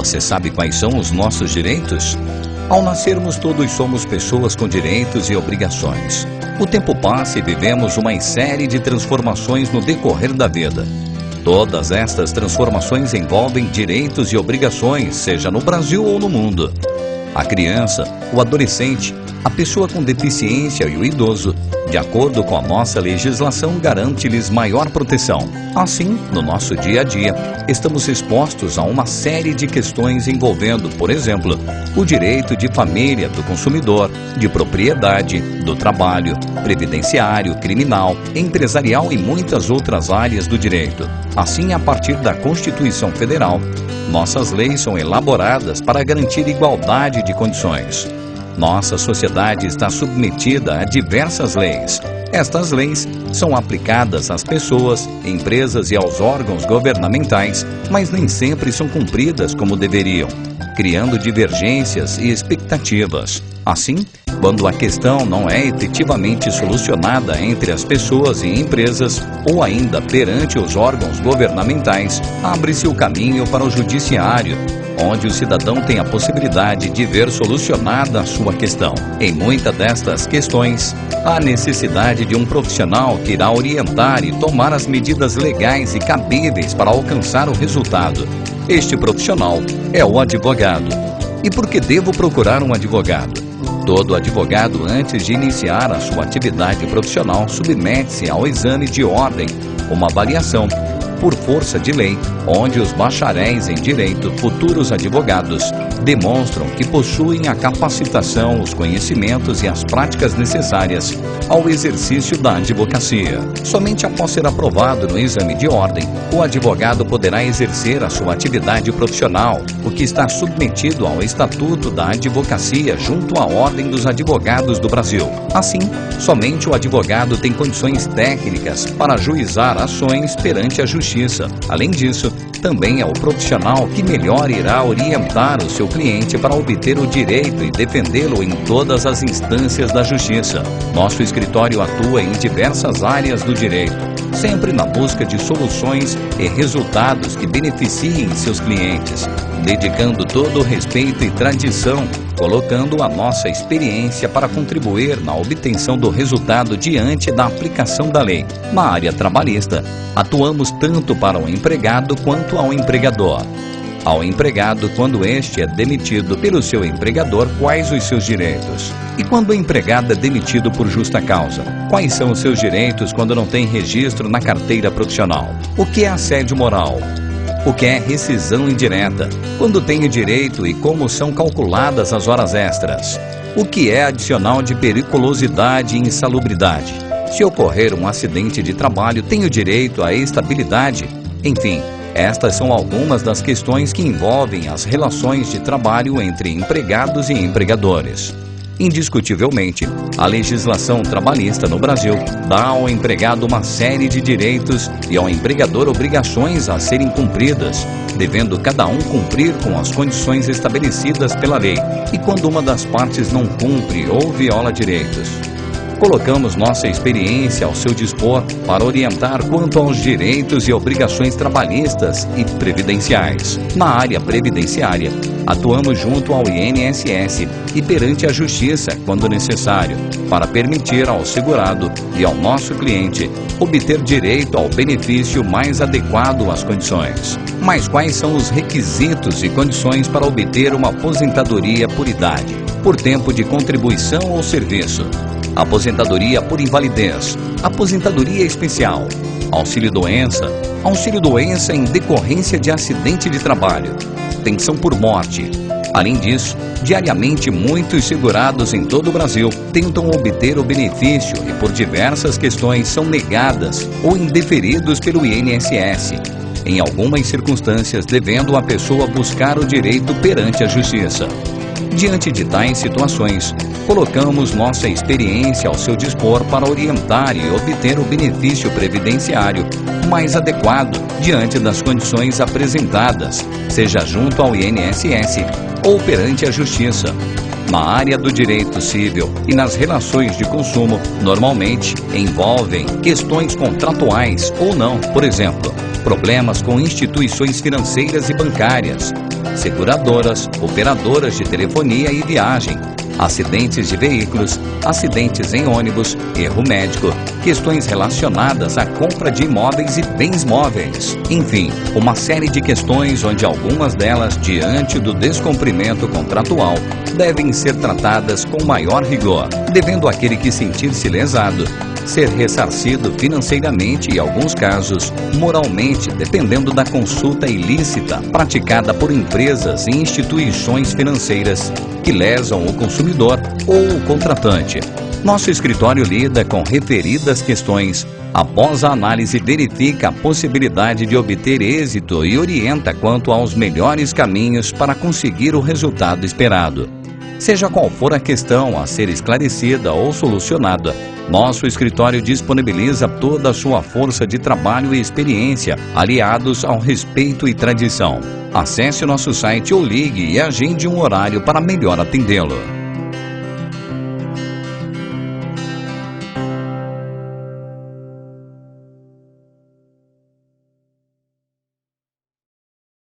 Você sabe quais são os nossos direitos? Ao nascermos, todos somos pessoas com direitos e obrigações. O tempo passa e vivemos uma série de transformações no decorrer da vida. Todas estas transformações envolvem direitos e obrigações, seja no Brasil ou no mundo. A criança, o adolescente, a pessoa com deficiência e o idoso, de acordo com a nossa legislação, garante-lhes maior proteção. Assim, no nosso dia a dia, estamos expostos a uma série de questões envolvendo, por exemplo, o direito de família do consumidor, de propriedade, do trabalho, previdenciário, criminal, empresarial e muitas outras áreas do direito. Assim, a partir da Constituição Federal, nossas leis são elaboradas para garantir igualdade de condições. Nossa sociedade está submetida a diversas leis. Estas leis são aplicadas às pessoas, empresas e aos órgãos governamentais, mas nem sempre são cumpridas como deveriam, criando divergências e expectativas. Assim, quando a questão não é efetivamente solucionada entre as pessoas e empresas, ou ainda perante os órgãos governamentais, abre-se o caminho para o judiciário, onde o cidadão tem a possibilidade de ver solucionada a sua questão. Em muitas destas questões, há necessidade de um profissional que irá orientar e tomar as medidas legais e cabíveis para alcançar o resultado. Este profissional é o advogado. E por que devo procurar um advogado? Todo advogado, antes de iniciar a sua atividade profissional, submete-se ao exame de ordem, uma avaliação por força de lei, onde os bacharéis em direito, futuros advogados, demonstram que possuem a capacitação, os conhecimentos e as práticas necessárias ao exercício da advocacia. Somente após ser aprovado no exame de ordem, o advogado poderá exercer a sua atividade profissional, o que está submetido ao Estatuto da Advocacia junto à Ordem dos Advogados do Brasil. Assim, somente o advogado tem condições técnicas para ajuizar ações perante a Justiça. Além disso, também é o profissional que melhor irá orientar o seu cliente para obter o direito e defendê-lo em todas as instâncias da Justiça. Nosso escritório atua em diversas áreas do direito, sempre na busca de soluções e resultados que beneficiem seus clientes, dedicando todo o respeito e tradição, colocando a nossa experiência para contribuir na obtenção do resultado diante da aplicação da lei. Na área trabalhista, atuamos tanto para o empregado quanto ao empregador. Ao empregado, quando este é demitido pelo seu empregador, quais os seus direitos? E quando o empregado é demitido por justa causa, quais são os seus direitos quando não tem registro na carteira profissional? O que é assédio moral? O que é rescisão indireta? Quando tem o direito e como são calculadas as horas extras? O que é adicional de periculosidade e insalubridade? Se ocorrer um acidente de trabalho, tem o direito à estabilidade? Enfim, estas são algumas das questões que envolvem as relações de trabalho entre empregados e empregadores. Indiscutivelmente, a legislação trabalhista no Brasil dá ao empregado uma série de direitos e ao empregador obrigações a serem cumpridas, devendo cada um cumprir com as condições estabelecidas pela lei, e quando uma das partes não cumpre ou viola direitos. Colocamos nossa experiência ao seu dispor para orientar quanto aos direitos e obrigações trabalhistas e previdenciais. Na área previdenciária, atuamos junto ao INSS e perante a Justiça, quando necessário, para permitir ao segurado e ao nosso cliente obter direito ao benefício mais adequado às condições. Mas quais são os requisitos e condições para obter uma aposentadoria por idade, por tempo de contribuição ou serviço? Aposentadoria por invalidez, aposentadoria especial, auxílio-doença em decorrência de acidente de trabalho, pensão por morte. Além disso, diariamente muitos segurados em todo o Brasil tentam obter o benefício e por diversas questões são negadas ou indeferidos pelo INSS, em algumas circunstâncias devendo a pessoa buscar o direito perante a Justiça. Diante de tais situações, colocamos nossa experiência ao seu dispor para orientar e obter o benefício previdenciário mais adequado diante das condições apresentadas, seja junto ao INSS ou perante a Justiça. Na área do direito civil e nas relações de consumo, normalmente envolvem questões contratuais ou não, por exemplo, problemas com instituições financeiras e bancárias, seguradoras, operadoras de telefonia e viagem, acidentes de veículos, acidentes em ônibus, erro médico, questões relacionadas à compra de imóveis e bens móveis. Enfim, uma série de questões onde algumas delas, diante do descumprimento contratual, devem ser tratadas com maior rigor, devendo aquele que sentir-se lesado ser ressarcido financeiramente e, em alguns casos, moralmente, dependendo da consulta ilícita praticada por empresas e instituições financeiras que lesam o consumidor ou o contratante. Nosso escritório lida com referidas questões. Após a análise, verifica a possibilidade de obter êxito e orienta quanto aos melhores caminhos para conseguir o resultado esperado. Seja qual for a questão a ser esclarecida ou solucionada, nosso escritório disponibiliza toda a sua força de trabalho e experiência, aliados ao respeito e tradição. Acesse o nosso site ou ligue e agende um horário para melhor atendê-lo.